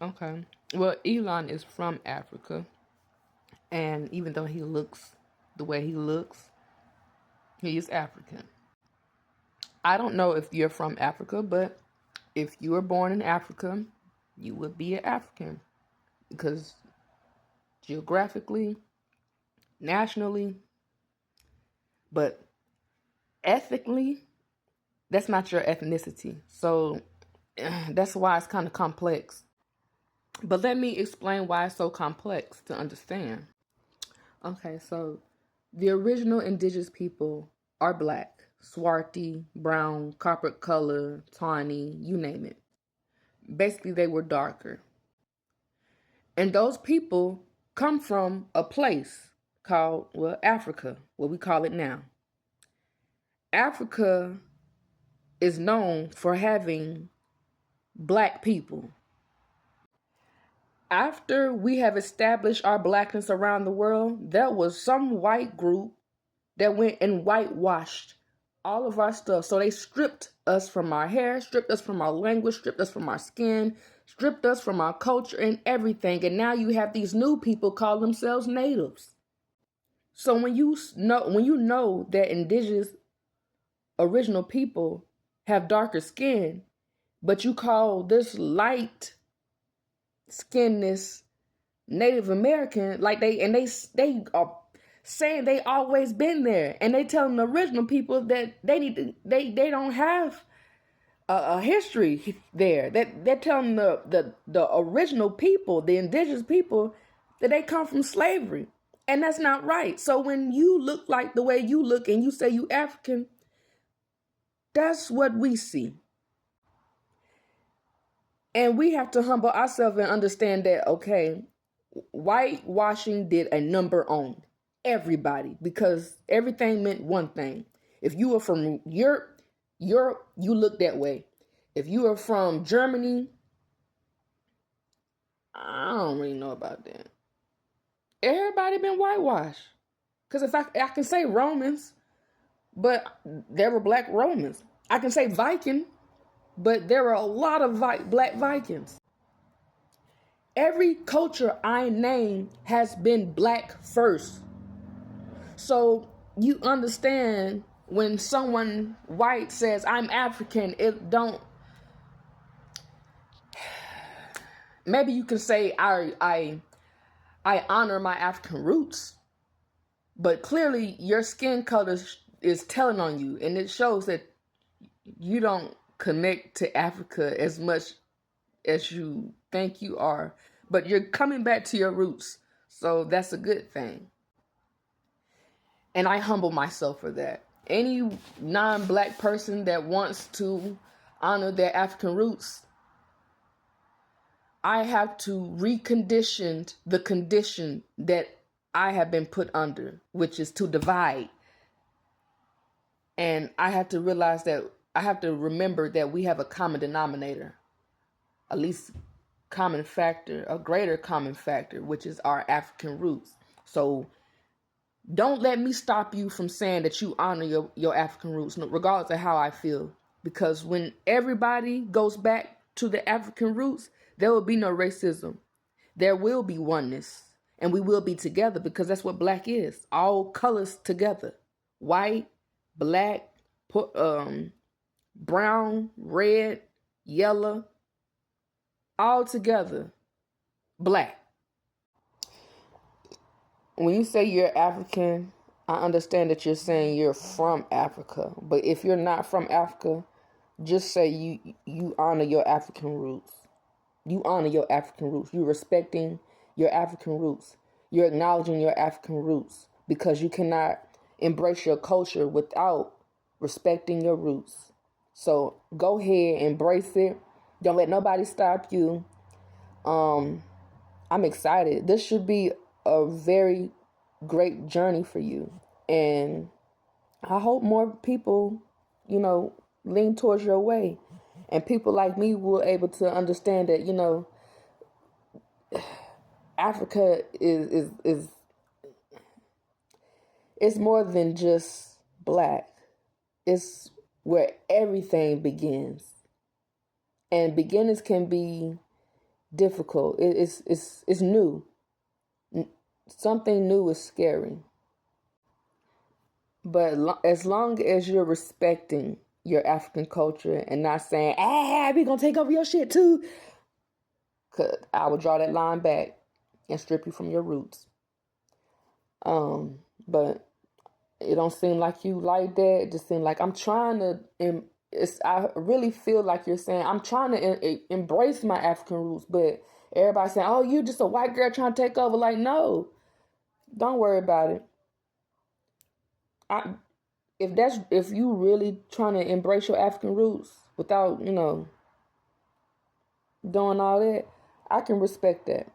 Okay. Well, Elon is from Africa, and even though he looks the way he looks, he is African. I don't know if you're from Africa, but if you were born in Africa, you would be an African because geographically, nationally, but ethically, that's not your ethnicity. So that's why it's kind of complex. But let me explain why it's so complex to understand. Okay, so the original indigenous people are black, swarty, brown, copper color, tawny, you name it. Basically, they were darker. And those people come from a place called, well, Africa, what we call it now. Africa is known for having black people. After we have established our blackness around the world, there was some white group that went and whitewashed all of our stuff. So they stripped us from our hair, stripped us from our language, stripped us from our skin, stripped us from our culture and everything. And now you have these new people call themselves natives. So when you know that indigenous original people have darker skin, but you call this light skinness Native American, like they are saying they always been there, and they telling the original people that they don't have a history there. That they're telling the original people, the indigenous people, that they come from slavery, and that's not right. So when you look like the way you look and you say you African, that's what we see. And we have to humble ourselves and understand that, okay, whitewashing did a number on everybody because everything meant one thing. If you were from Europe, you look that way. If you are from Germany, I don't really know about that. Everybody been whitewashed. Because if I can say Romans, but there were black Romans. I can say Viking, but there were a lot of black Vikings. Every culture I name has been black first. So you understand when someone white says I'm African, it don't. Maybe you can say I honor my African roots, but clearly your skin color is telling on you, and it shows that you don't connect to Africa as much as you think you are. But you're coming back to your roots, so that's a good thing. And I humble myself for that. Any non-black person that wants to honor their African roots, I have to recondition the condition that I have been put under, which is to divide. And I have to realize that I have to remember that we have a common denominator, at least common factor, a greater common factor, which is our African roots. So don't let me stop you from saying that you honor your African roots, regardless of how I feel. Because when everybody goes back to the African roots, there will be no racism. There will be oneness. And we will be together because that's what black is. All colors together. White, black, brown, red, yellow, all together. Black. When you say you're African, I understand that you're saying you're from Africa. But if you're not from Africa, just say you honor your African roots. You honor your African roots. You're respecting your African roots. You're acknowledging your African roots because you cannot embrace your culture without respecting your roots. So go ahead, embrace it. Don't let nobody stop you. I'm excited. This should be a very great journey for you. And I hope more people, lean towards your way. And people like me will able to understand that, Africa is it's more than just black. It's where everything begins. And beginnings can be difficult. It's new. Something new is scary. But as long as you're respecting your African culture and not saying, "Ah, we gonna take over your shit too," 'cause I would draw that line back and strip you from your roots. But it don't seem like you like that. It just seems like I'm trying to. I really feel like you're saying I'm trying to embrace my African roots, but everybody's saying, "Oh, you just a white girl trying to take over." Like, no, don't worry about it. I if you really trying to embrace your African roots without doing all that, I can respect that.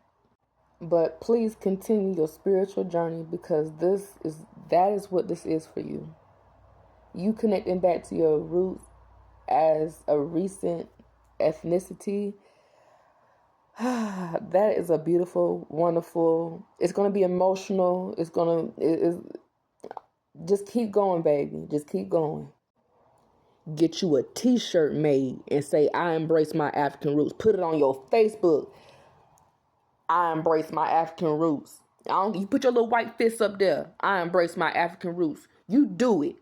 But please continue your spiritual journey because that is what this is for you. You connecting back to your roots as a recent ethnicity. That is a beautiful, wonderful. It's gonna be emotional. Just keep going, baby. Just keep going. Get you a t-shirt made and say, "I embrace my African roots." Put it on your Facebook. I embrace my African roots. You put your little white fist up there. I embrace my African roots. You do it.